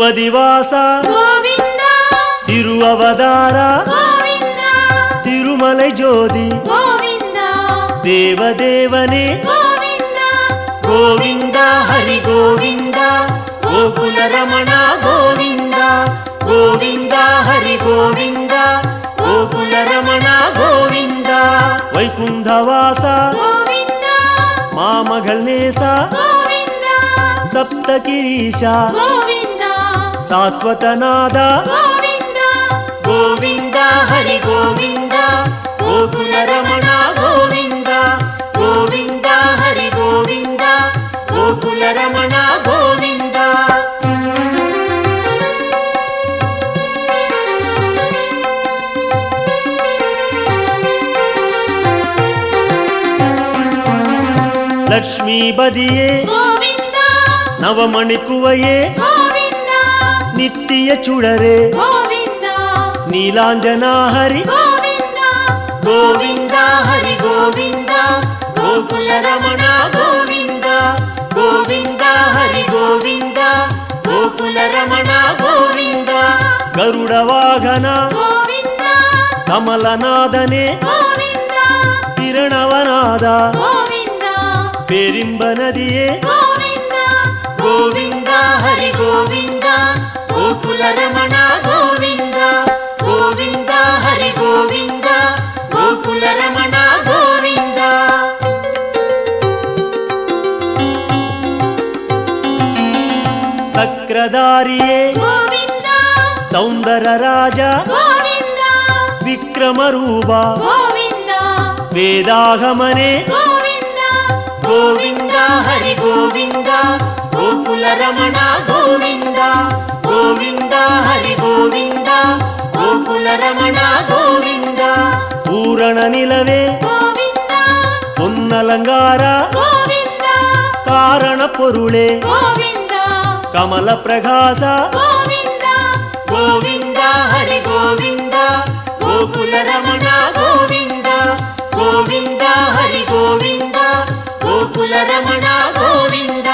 ತಿರುಪದಿವಾಸ ಗೋವಿಂದ ತಿರುವವತಾರ ಗೋವಿಂದ ತಿರುಮಲೈ ಜ್ಯೋತಿ ಗೋವಿಂದ ದೇವದೇವನೇ ಗೋವಿಂದ ಗೋವಿಂದ ಹರಿ ಗೋವಿಂದ ಗೋಕುಲ ರಮಣ ಗೋವಿಂದ ಗೋವಿಂದ ಹರಿ ಗೋವಿಂದ ಗೋಕುಲ ರಮಣ ಗೋವಿಂದ ವೈಕುಂಠವಾಸ ಗೋವಿಂದ ಮಾಮಗಳ್ ನೇಸ ಗೋವಿಂದ ಸಪ್ತಗಿರೀಶ ಗೋವಿಂದ ಶಾಶ್ವತನಾದ ಗೋವಿಂದ ಗೋವಿಂದ ಹರಿ ಗೋವಿಂದ ಗೋಕುಲ ರಮಣ ಗೋವಿಂದ ಗೋವಿಂದ ಹರಿ ಗೋವಿಂದ ಗೋಕುಲ ರಮಣ ಗೋವಿಂದ ಲಕ್ಷ್ಮೀ ಬದಿಯೇ ಗೋವಿಂದ ನವಮಣಿಕುವಯೇ ಗೋವಿಂದ ನಿತ್ಯ ಚುಡರೆ ಗೋವಿಂದ ನೀಲಾಂಜನ ಹರಿ ಗೋವಿಂದ ಗೋವಿಂದ ಹರಿ ಗೋವಿಂದ ಗೋಕುಲ ರಮಣ ಗೋವಿಂದ ಗೋವಿಂದ ಹರಿ ಗೋವಿಂದ ಗೋಕುಲ ರಮಣ ಗೋವಿಂದ ಗರುಡ ವಾಹನ ಗೋವಿಂದ ಕಮಲನಾದನೆ ಗೋವಿಂದ ಕಿರಣವನಾದ ಗೋವಿಂದ ಪೇರಿಂಬ ನದಿಯೇ ಗೋವಿಂದ ಗೋವಿಂದ ಹರಿ ಗೋವಿಂದ ಗೋಕುಲ ರಮಣ ಗೋವಿಂದ ಗೋವಿಂದ ಹರಿ ಗೋವಿಂದ ಗೋಕುಲ ರಮಣ ಗೋವಿಂದ ಸಕ್ರಧಾರಿಯೇ ಗೋವಿಂದ ಸೌಂದರ ರಾಜ ಗೋವಿಂದ ವಿಕ್ರಮ ರೂಪ ಗೋವಿಂದ ವೇದಾಗಮನೆ ಗೋವಿಂದ ಗೋವಿಂದ ಹರಿ ಗೋವಿಂದ ಗೋಕುಲ ರಮಣ ಗೋವಿಂದ ಗೋವಿಂದ ಹರಿ ಗೋವಿಂದ ಗೋಕುಲ ರಮಣ ಗೋವಿಂದ ಪೂರಣ ನಿಲವೇ ಗೋವಿಂದ ಹೊನ್ನಲಂಗಾರ ಗೋವಿಂದ ಕಾರಣ ಪೊರುಳೆ ಗೋವಿಂದ ಕಮಲ ಪ್ರಕಾಶ ಗೋವಿಂದ ಗೋವಿಂದ ಹರಿ ಗೋವಿಂದ ಗೋಕುಲ ರಮಣ ಗೋವಿಂದ ಗೋವಿಂದ ಹರಿ ಗೋವಿಂದ ಗೋಕುಲ ರಮಣ ಗೋವಿಂದ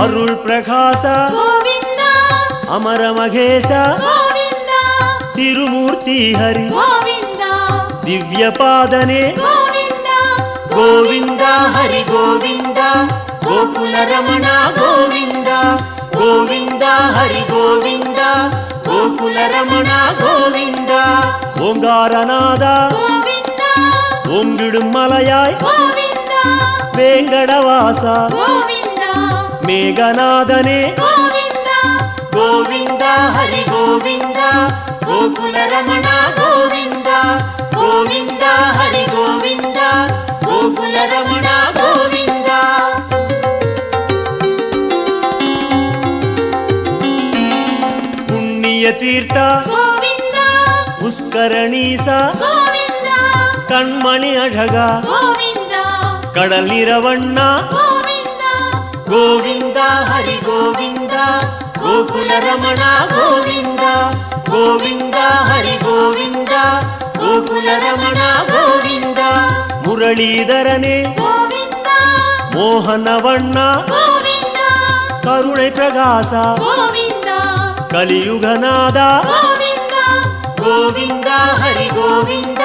ಅರುಳ್ ಪ್ರಕಾಶ ಗೋವಿಂದ ಅಮರ ಮಹೇಶ ಗೋವಿಂದ ತಿರುಮೂರ್ತಿ ಹರಿ ಗೋವಿಂದ ದಿವ್ಯ ಪಾದನೆ ಗೋವಿಂದ ಗೋವಿಂದ ಹರಿ ಗೋವಿಂದ ಗೋಕುಲ ರಮಣ ಗೋವಿಂದ ಗೋವಿಂದ ಹರಿ ಗೋವಿಂದ ಗೋಕುಲ ರಮಣ ಗೋವಿಂದ ಓಂಗಾರನಾದ ಗೋವಿಂದ ಓಂ ಬಿಡುಮಲಯಾಯ್ ಗೋವಿಂದ ವೇಂಗಡವಾಸ ಗೋವಿಂದ ಮೇಘನಾದನೆ ಗೋವಿಂದ ಗೋವಿಂದ ಹರಿ ಗೋವಿಂದ ಗೋಕುಲ ರಮಣ ಗೋವಿಂದ ಗೋವಿಂದ ಹರಿ ಗೋವಿಂದ ಗೋಕುಲ ರಮಣ ಗೋವಿಂದ ಪುಣ್ಯ ತೀರ್ಥ ಗೋವಿಂದ ಪುಷ್ಕರಣೀಸ ಗೋವಿಂದ ಕಣ್ಮಣಿ ಅಢಗ ಗೋವಿಂದ ಕಡಲಿರವಣ್ಣ ಗೋವಿಂದ ಗೋವಿಂದ ಹರಿ ಗೋವಿಂದ ಗೋಕುಲ ರಮಣ ಗೋವಿಂದ ಗೋವಿಂದ ಹರಿ ಗೋವಿಂದ ಗೋಕುಲ ರಮಣ ಗೋವಿಂದ ಮುರಳೀಧರನೇ ಗೋವಿಂದ ಮೋಹನವಣ್ಣ ಗೋವಿಂದ ಕರುಣೆ ಪ್ರಕಾಶ ಗೋವಿಂದ ಕಲಿಯುಗನಾದ ಗೋವಿಂದ ಗೋವಿಂದ ಹರಿ ಗೋವಿಂದ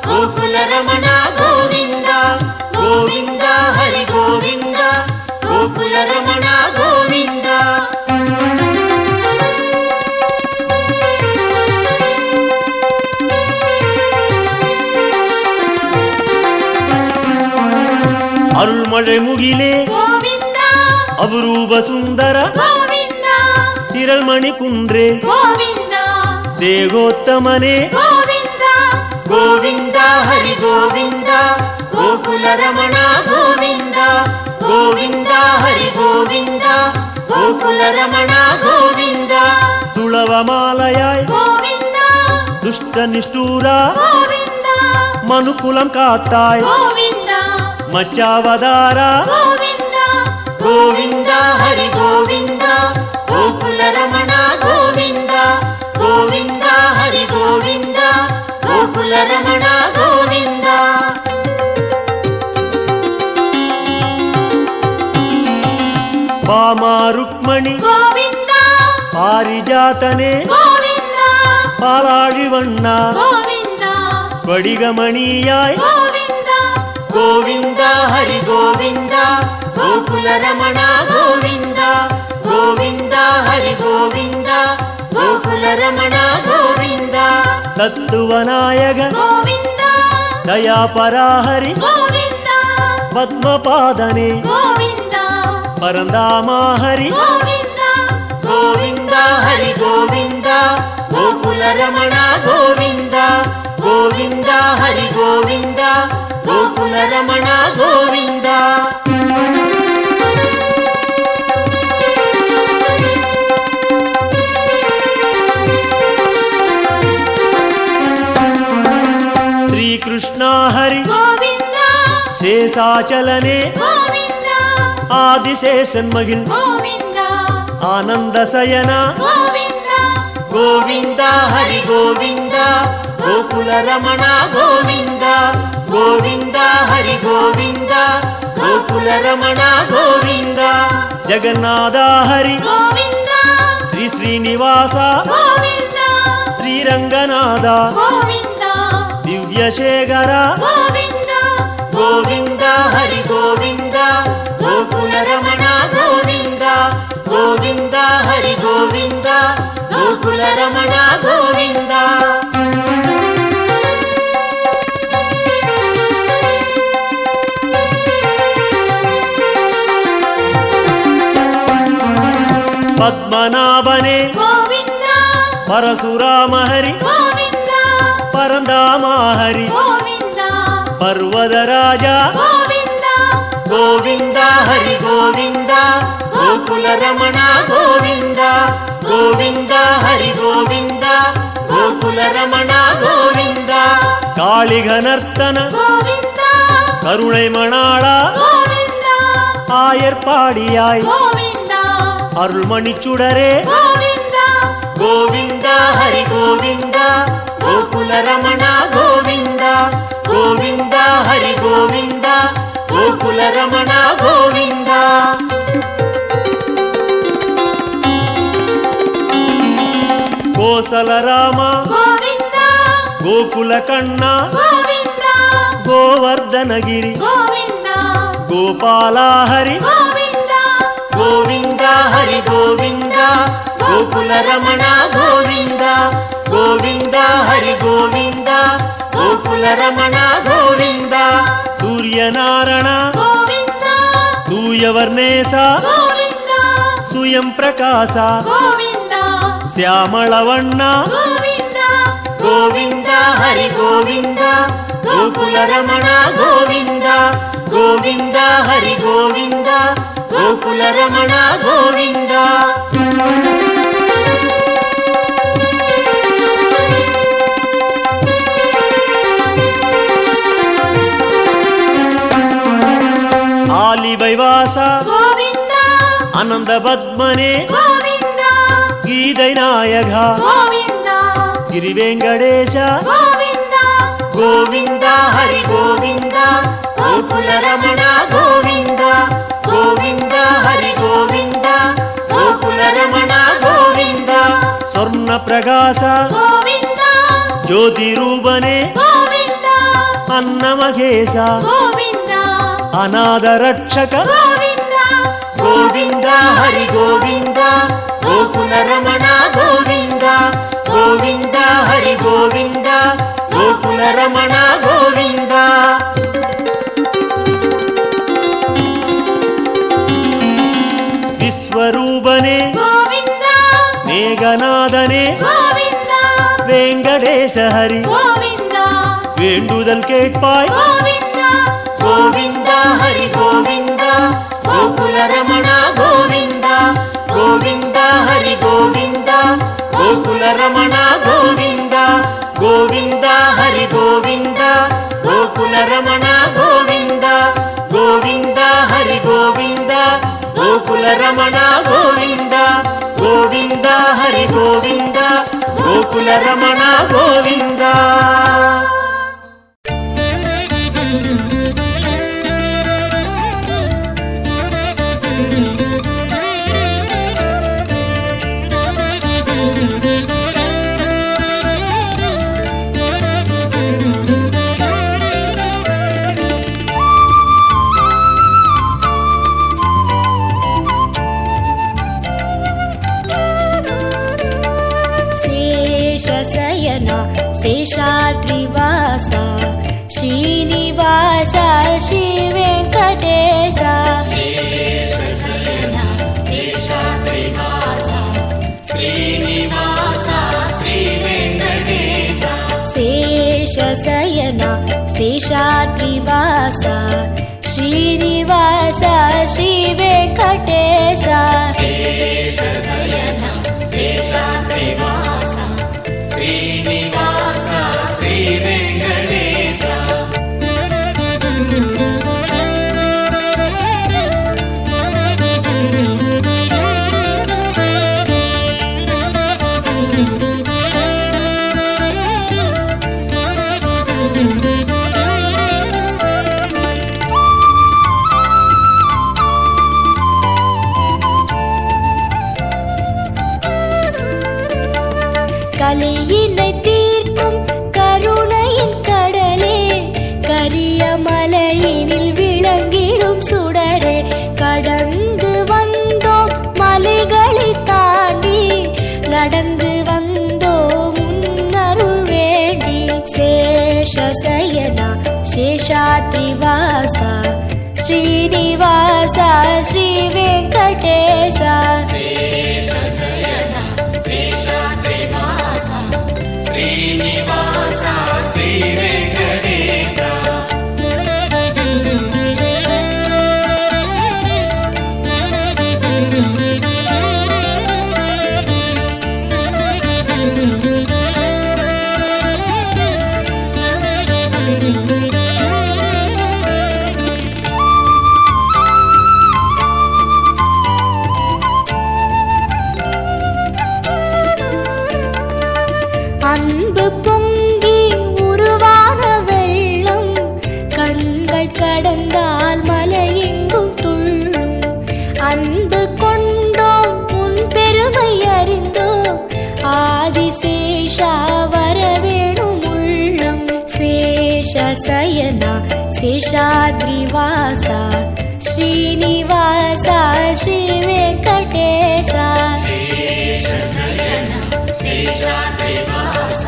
ಗೋಕುಲ ರಮಣ ಗೋವಿಂದ ಗೋವಿಂದ ಹರಿ ಗೋವಿಂದ ಗೋಕುಲ ರಮಣ ಗೋವಿಂದ ಅರುಳ್ಮಳೆ ಮುಗಿಲೆ ಗೋವಿಂದ ಅಪರೂಪ ಸುಂದರ ಗೋವಿಂದ ತಿರಳ್ಮಣಿ ಕುಂಡ್ರೆ ಗೋವಿಂದ ದೇಗೋತ್ತಮನೆ ಗೋವಿಂದ ಗೋವಿಂದ ಹರಿ ಗೋವಿಂದ ಗೋಕುಲ ರಮಣ ಗೋವಿಂದ ಗೋವಿಂದ ಹರಿ ಗೋವಿಂದ ಗೋಕುಲ ರಮಣ ಗೋವಿಂದ ತುಳವ ಮಾಲಯಾಯ್ ಗೋವಿಂದ ದುಷ್ಟ ನಿಷ್ಠೂರ ಗೋವಿಂದ ಮನುಕುಲಂ ಕಾತ್ತಾಯ್ ಗೋವಿಂದ ಮಚ್ಚಾವದಾರ ಗೋವಿಂದ ಗೋವಿಂದ ಹರಿ ಗೋವಿಂದ ಗೋಕುಲ ರಮಣ ಗೋವಿಂದ ಗೋವಿಂದ ಹರಿ ಗೋವಿಂದ ಗೋಕುಲ ಗೋಕುಲ ರಮಣ ಗೋವಿಂದ. ವಾಮ ರುಕ್ಮಣಿ ಗೋವಿಂದ ಪಾರಿಜಾತನೆ ಗೋವಿಂದ ಪಾಲಾழிವಣ್ಣ ಗೋವಿಂದ ಸ್ಫಟಿಗಮಣಿಯಾಯ್ ಗೋವಿಂದ. ಗೋವಿಂದ ಹರಿ ಗೋವಿಂದ ಗೋಕುಲ ರಮಣ ಗೋವಿಂದ ಗೋವಿಂದ ಹರಿ ಗೋವಿಂದ ಗೋಕುಲ ರಮಣ ಗೋವಿಂದ. ತತ್ವನಾಯಕ ಗೋವಿಂದ ದಯಾಪರಾಹರಿ ಗೋವಿಂದ ಪದ್ಮಪಾದನೆ ಗೋವಿಂದ ಪರಂದಾಮ ಹರಿ ಗೋವಿಂದ. ಗೋವಿಂದ ಹರಿ ಗೋವಿಂದ ಗೋಕುಲ ರಮಣ ಗೋವಿಂದ ಗೋವಿಂದ ಹರಿ ಗೋವಿಂದ ಗೋಕುಲ ರಮಣ ಗೋವಿಂದ. ಶ್ರೀಕೃಷ್ಣ ಹರಿ ಗೋವಿಂದ ಶೇಷಾಚಲನೆ ಗೋವಿಂದ ಆದಿಶೇಷನ್ಮಗಿಲ್ ಗೋವಿಂದ ಆನಂದ ಸಯನ ಗೋವಿಂದ. ಗೋವಿಂದ ಹರಿ ಗೋವಿಂದ ಗೋಕುಲ ರಮಣ ಗೋವಿಂದ ಗೋವಿಂದ ಹರಿ ಗೋವಿಂದ ಗೋಕುಲ ರಮಣ ಗೋವಿಂದ. ಜಗನ್ನಾಥ ಹರಿ ಗೋವಿಂದ ಶ್ರೀ ಶ್ರೀನಿವಾಸ ಗೋವಿಂದ ಶ್ರೀರಂಗನಾಥ ಗೋವಿಂದ ದಿವ್ಯಶೇಖರ ಗೋವಿಂದ. ಗೋವಿಂದ ಹರಿ ಗೋವಿಂದ ಗೋಕುಲ ರಮಣ ಗೋವಿಂದ ಗೋವಿಂದ ಹರಿ ಗೋವಿಂದ ಗೋಕುಲ ರಮಣ ಗೋವಿಂದ. ಪದ್ಮನಾಭನೆ ಗೋವಿಂದ ಪರಶುರಾಮ ಹರಿ ಗೋವಿಂದ ಪರಂದಾಮ ಹರಿ ಗೋವಿಂದ ಪರ್ವದ ರಾಜ ಗೋವಿಂದ. ಗೋವಿಂದ ಹರಿ ಗೋವಿಂದ ಗೋಕುಲ ರಮಣ ಗೋವಿಂದ ಗೋವಿಂದ ಹರಿ ಗೋವಿಂದ ಗೋಕುಲ ರಮಣ ಗೋವಿಂದ. ಕಾಳಿಘನರ್ತನ ಗೋವಿಂದ கருணை மணாளா ಗೋವಿಂದ ஆயர்பாடியாய் ಗೋವಿಂದ அருள்மணிச்சுடரே ಗೋವಿಂದ. கோவிந்த ஹரி கோவிந்த கோகுல ரமண கோவிந்த கோவிந்த ஹரி கோவிந்த கோகுல ரமண கோவிந்த. கோசல ராம ಗೋವಿಂದ கோகுல கண்ணா ಗೋವಿಂದ கோவர்தனகிரி ಗೋವಿಂದ கோபால ஹரி ಗೋವಿಂದ கோவிந்த ஹரி கோவிந்த கோகுல ரமண கோவிந்த கோவிந்த ஹரி கோவிந்த கோகுல ரமண கோவிந்த. சூரியநாராயண ಗೋವಿಂದ தூயவர்ணேச ಗೋವಿಂದ சுயம் பிரகாச ಗೋವಿಂದ ಶ್ಯಾಮಳವಣ್ಣ ಗೋವಿಂದ கோவிந்த ஹரி கோவிந்த கோகுல ரமண கோவிந்த கோவிந்த ஹரி கோவிந்த கோகுல ரமண கோவிந்த. ஆலிவைவாச ಗೋವಿಂದ அனந்த பத்மனே ಗೋವಿಂದ கீதை நாயக ಗೋವಿಂದ ಗಿರಿವೆಂಕಟೇಶ ಗೋವಿಂದ கோவிந்த ஹரி கோவிந்த கோகுல ரமண கோவிந்த கோவிந்த ஹரி கோவிந்த கோகுல ரமண கோவிந்த. ಸ್ವರ್ಣ ಪ್ರಕಾಶ ಗೋವಿಂದ ಜ್ಯೋತಿ ರೂಪನೆ ಗೋವಿಂದ ಅನ್ನಮಘೇಶ ಗೋವಿಂದ ಅನಾಥ ರಕ್ಷಕ ಗೋವಿಂದ ಗೋವಿಂದ ಹರಿ ಗೋವಿಂದ ಗೋಕುಲ ರಮಣ ಗೋವಿಂದ ಗೋವಿಂದ ಹರಿ ಗೋವಿಂದ ಗೋಕುಲ ರಮಣ ಗೋವಿಂದ. ವಿಶ್ವರೂಪನೆ ಗೋವಿಂದ ಮೇಘನಾದನೆ ಗೋವಿಂದ ವೆಂಕಟೇಶ ಹರಿ ಗೋವಿಂದ வேண்டுதல் கேட்பாய் ಗೋವಿಂದ கோவிந்த ஹரி கோவிந்த கோகுல ரமண கோவிந்த கோவிந்த ஹரி கோவிந்த கோகுல ரமண கோவிந்த கோவிந்த ஹரி கோவிந்த கோகுல ரமண கோவிந்த கோவிந்த ஹரி கோவிந்த கோகுல ரமண கோவிந்த கோவிந்த ஹரி கோவிந்த கோகுல ரமண கோவிந்த. शेषाद्रिवास श्रीनिवास श्री वेंकटेश शेषशयन शेषाद्रिवास श्रीनिवास श्री वेंकटेश शेषशयन शेषाद्रिवास श्रीनिवास श्री वेंकटेश शेषशयन शेषाद्रिवास श्रीनिवास श्री वेंकटेश கலியினை தீர்க்கும் கருணையின் கடலே கரிய மலையினில் விளங்கிடும் சுடரே கடந்து வந்தோம் மலைகளை தாண்டி நடந்து வந்தோம் முன்னருள் வேண்டி சேஷசயனா சேஷாத்ரிவாசா ஸ்ரீனிவாசா ஸ்ரீ வெங்கடேசா श्रीनिवास श्री वेंकटेश அன்பு பொங்கி உருவான வெள்ளம் கண்கள் கடந்தால் மலையெங்கும் துள்ளும் அன்பு கொண்டோம் உன் பெருமை அறிந்தோம் ஆதிசேஷா வரவேணும் உள்ளம் சேஷசயனா சேஷாத்ரிவாசா ஸ்ரீனிவாசா ஸ்ரீ வெங்கடேசா शेषशयन शेषाद्रिवास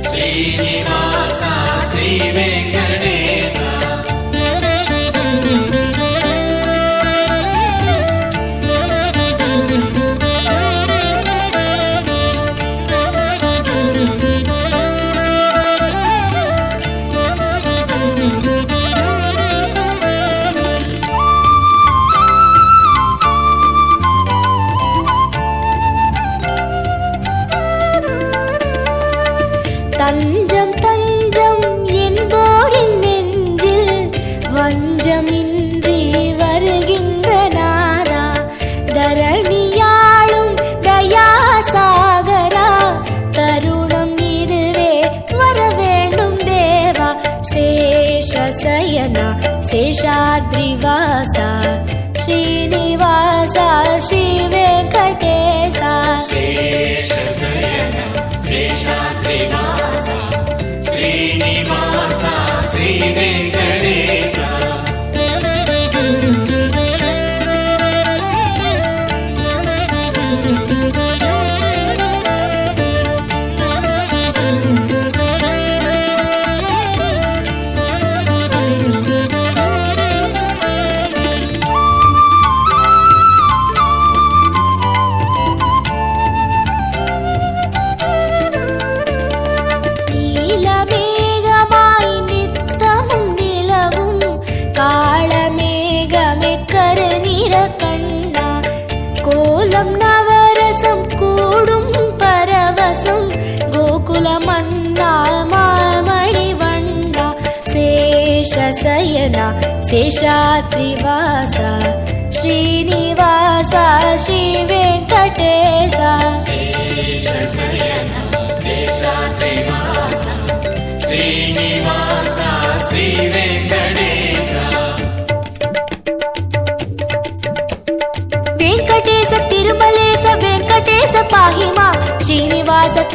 श्रीनिवास श्री वेंकटेश தஞ்சம் தஞ்சம் என்போரின் நெஞ்சில் வஞ்சமின்றி வருகின்ற நாதா தரணியாளும் தயாசாகரா தருணம் இதுவே வர வேண்டும் தேவா சேஷசயனா சேஷாத்ரிவாசா ஸ்ரீனிவாசா ஸ்ரீ வெங்கடேசா शेषशयन शेषाद्रिवास श्रीनिवास श्री वेंकटेश நீலமேகமாய் நித்தமும் நிலவும் காளமேகமே கருநிற கண்ணா கோலம் நவரசம் கூடும் பரவசம் கோகுல மன்னா மாமணி வண்ணா சேஷசயனா சேஷாத்ரிவாசா ஸ்ரீனிவாசா ஸ்ரீ வெங்கடேசா शेषशयन शेषाद्रिवास श्रीनिवास श्री वेंकटेश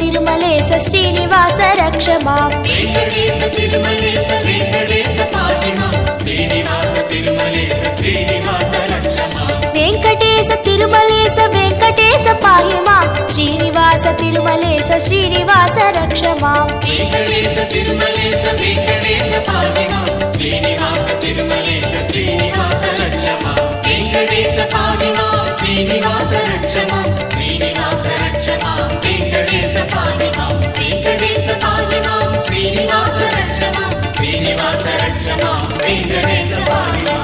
తిరుమలేశ శ్రీనివాస రక్ష మాం వెంకటేశ తిరుమలేశ వెంకటేశ పాహి మాం శ్రీనివాస తిరుమలేశ శ్రీనివాస రక్ష మాం వెంకటేశ తిరుమలేశ వెంకటేశ పాహి మాం శ్రీనివాస తిరుమలేశ శ్రీనివాస రక్ష మాం వెంకటేశ తిరుమలేశ వెంకటేశ పాహి మాం శ్రీనివాస తిరుమలేశ శ్రీనివాస రక్ష మాం వెంకటేశ పాహి మాం శ్రీనివాస రక్ష మాం శ్రీనివాస రక్ష మాం వెంకటేశ పాహి మాం వెంకటేశ పాహి మాం శ్రీనివాస రక్ష మాం శ్రీనివాస రక్ష మాం వెంకటేశ పాహి మాం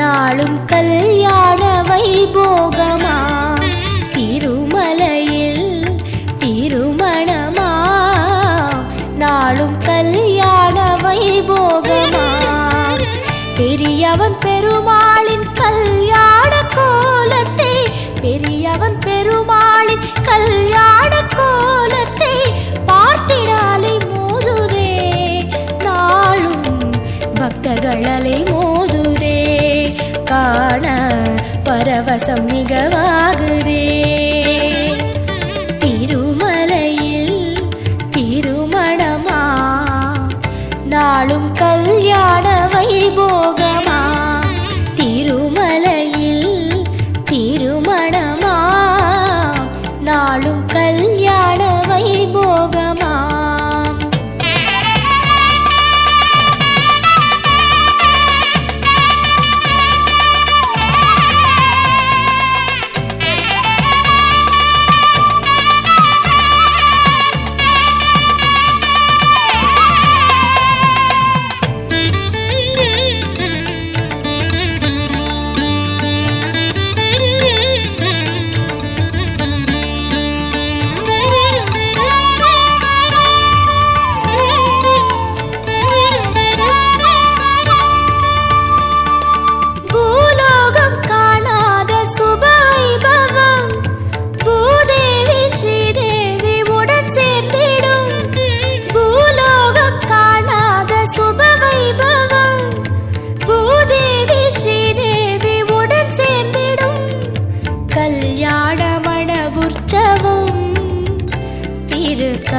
நாளும் கல்யாண வைபோகமா திருமலையில் திருமணமா நாளும் கல்யாண வைபோகமா பெரியவன் பெருமாளின் கல்யாண கோலத்தை பெரியவன் பெருமாளின் கல்யாண கோலத்தை பார்த்திடாலை மோதுதே நாளும் பக்தர்கள் அலை மோதுதே காண பரவசம் மிகவாகுதே திருமலையில் திருமணமா நாளும் கல்யாண வைபோகமா திருமலையில் திருமணமா நாளும் கல்யாண வைபோகமா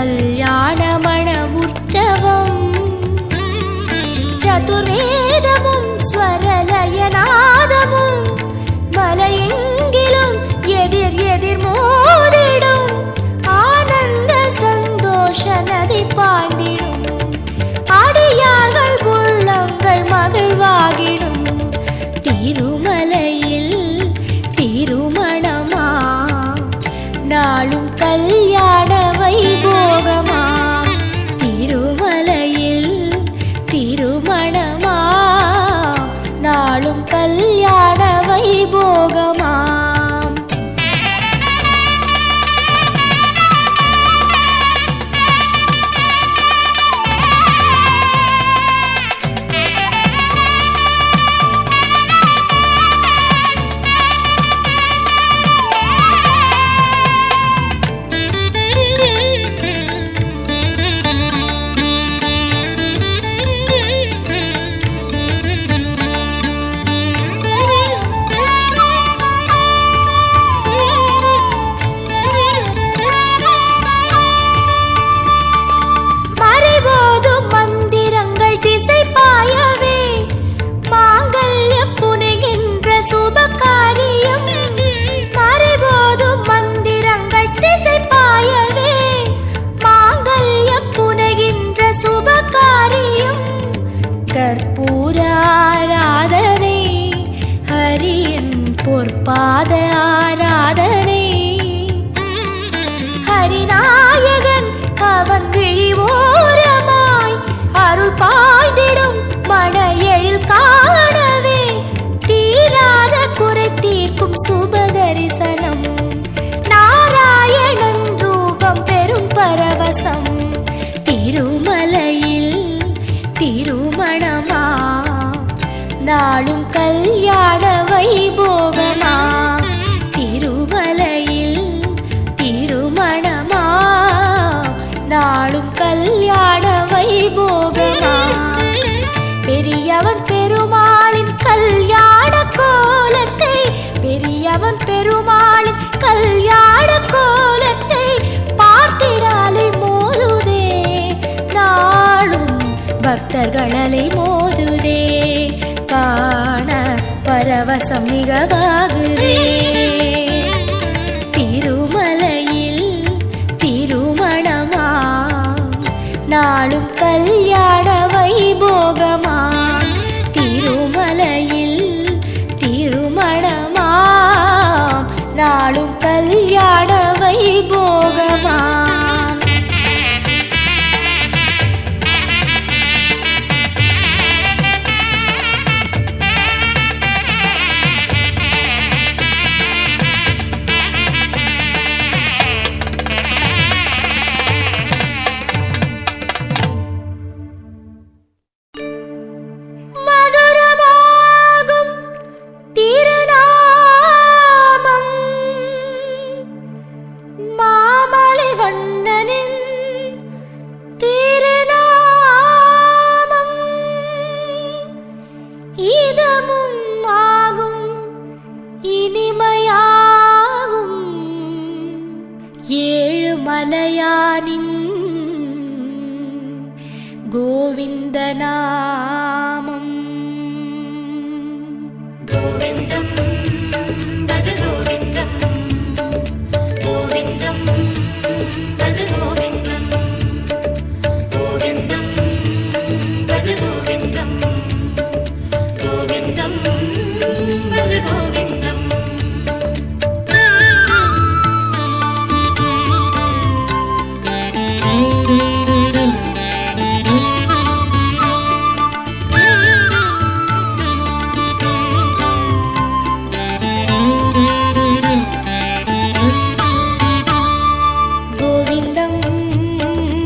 கல்யாணமண உற்சவம் சதுர்வேதமும் ஸ்வரலயநாதமும் மலையெங்கிலும் எதிர் எதிர் மோதிடும் ஆனந்த சந்தோஷ நதி பாய்ந்திடும் அடியார்கள் உள்ளங்கள் மகிழ்வாகிடும் திருமலையில் திருமணமா நாளும் கல்யாண வைபோகமா திருமலையில் திருமணமா நாளும் கல்யாண வைபோகமா நாளும் கல்யாண வைபோகமா திருமலையில் திருமணமா நாளும் கல்யாண வைபோகமா பெரியவன் பெருமாளின் கல்யாண கோலத்தை பெரியவன் பெருமாளின் கல்யாண கோலத்தை பார்த்திடாலை மோதுதே நாளும் பக்தர்களலை மோதுதே காண பரவசம் மிகவாகுதே திருமலையில் திருமணமா நாளும் கல்யாண வைபோகமா திருமலையில் திருமணமா நாளும் கல்யாண வைபோகமா மலையானின் கோவிந்த நாமம் கோவிந்தம் பஜ கோவிந்தம் கோவிந்தம் பஜ கோவிந்தம் கோவிந்தம் பஜ கோவிந்தம் கோவிந்தம்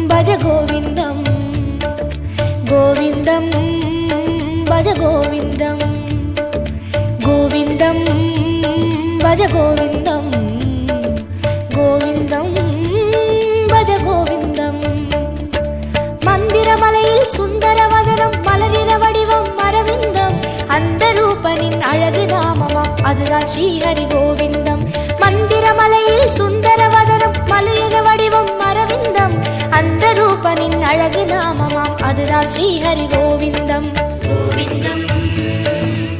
பஜ கோவிந்தம் கோவிந்தம் கோவிந்தம் பஜ கோவிந்தம் கோவிந்தம் பஜ கோவிந்தம் கோவிந்தம் பஜ கோவிந்தம் மந்திரமலையில் சுந்தரவதனம் மலரின வடிவம் அரவிந்தம் அந்த ரூபனின் அழகு நாமமாம் அதுதான் ஸ்ரீஹரி கோவிந்தம் மந்திரமலையில் சுந்தரவதனம் மலரின வடிவம் அரவிந்தம் அந்த ரூபனின் அழகு நாமமாம் அதுதான் ஸ்ரீஹரி கோவிந்தம் கோவிந்தம்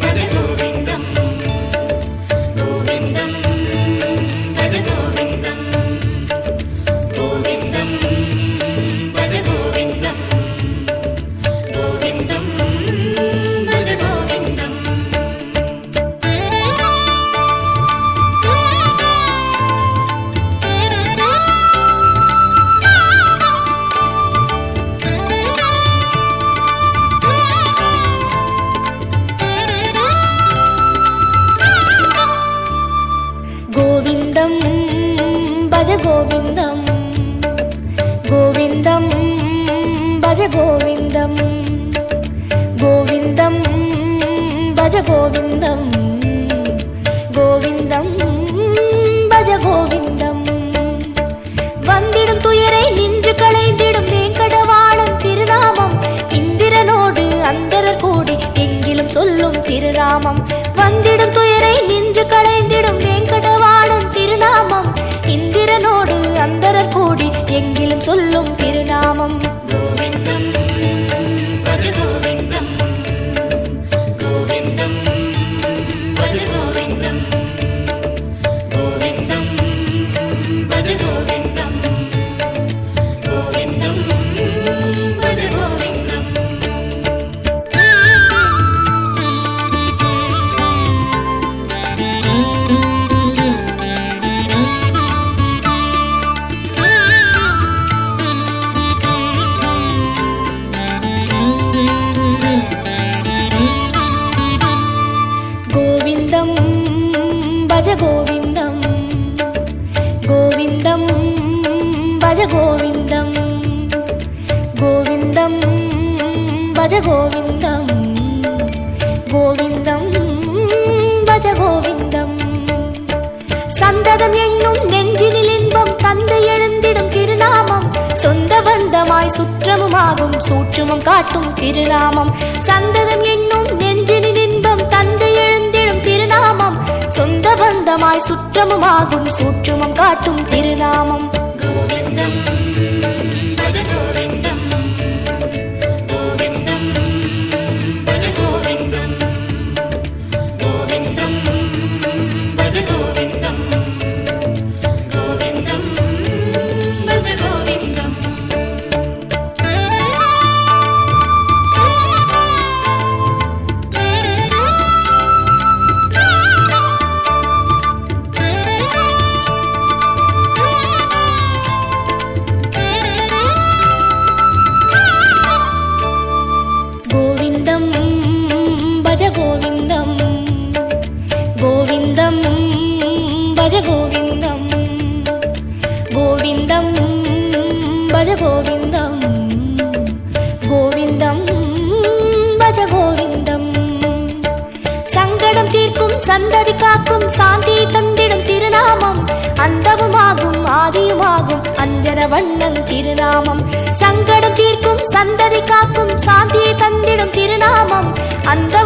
பஜ கோவிந்தம் கோவிந்தம் பஜ கோவிந்தம் கோவிந்தம் பஜ கோவிந்தம் கோவிந்தம் பஜ கோவிந்தம் கோவிந்தம் பஜ கோவிந்தம் கோவிந்தம் பஜ கோவிந்தம் கோவிந்தம் பஜ கோவிந்தம் கோவிந்தம் பஜ கோவிந்தம் வந்திடும் துயரை நின்று களைந்திடும் வேங்கடவாணன் திருநாமம் இந்திரனோடு அந்தரர் கூடி எங்கிலும் சொல்லும் திருநாமம் வந்திடும் துயரை நின்று களைந்திடும் வேங்கடவாணன் திருநாமம் இந்திரனோடு அந்தரர் கூடி எங்கிலும் சொல்லும் திருநாமம் கோவிந்தம் பஜ கோவிந்தம் கோவிந்தம் பஜ கோவிந்தம் கோவிந்தம் பஜ கோவிந்தம் கோவிந்தம் பஜ கோவிந்தம் கோவிந்தம் பஜ கோவிந்தம் கோவிந்தம் பஜ கோவிந்தம் கோவிந்தம் பஜ கோவிந்தம் கோவிந்தம் பஜ கோவிந்தம். சந்ததம் என்னும் நெஞ்சினில் இன்பம் தந்து எழுந்திடும் திருநாமம், சொந்த பந்தமாய் சுற்றமுமாகும் சூற்றுமம் காட்டும் திருநாமம். சந்ததம் என்னும் நெஞ்சினில் இன்பம் தந்து எழுந்திடும் திருநாமம், சொந்த பந்தமாய் சுற்றமுமாகும் சூற்றுமம் காட்டும் திருநாமம். கோவிந்தம் பஜ கோவிந்தம், கோவிந்தம் பஜ கோவிந்தம், கோவிந்தம் பஜ கோவிந்தம், கோவிந்தம் பஜ கோவிந்தம். கோவிந்தம் பஜ கோவிந்தம், கோவிந்தம் பஜ கோவிந்தம், கோவிந்தம் பஜ கோவிந்தம், கோவிந்தம் பஜ கோவிந்தம். சங்கடம் தீர்க்கும் சந்ததி காக்கும் சாந்தி தந்திடும் திருநாமம், அந்தமுமாகும் ஆதியுமாகும் அஞ்சன வண்ணன் திருநாமம். சங்கடம் தீர்க்கும் சந்ததி காக்கும் சாந்தியை தந்திடும் திருநாமம், அந்த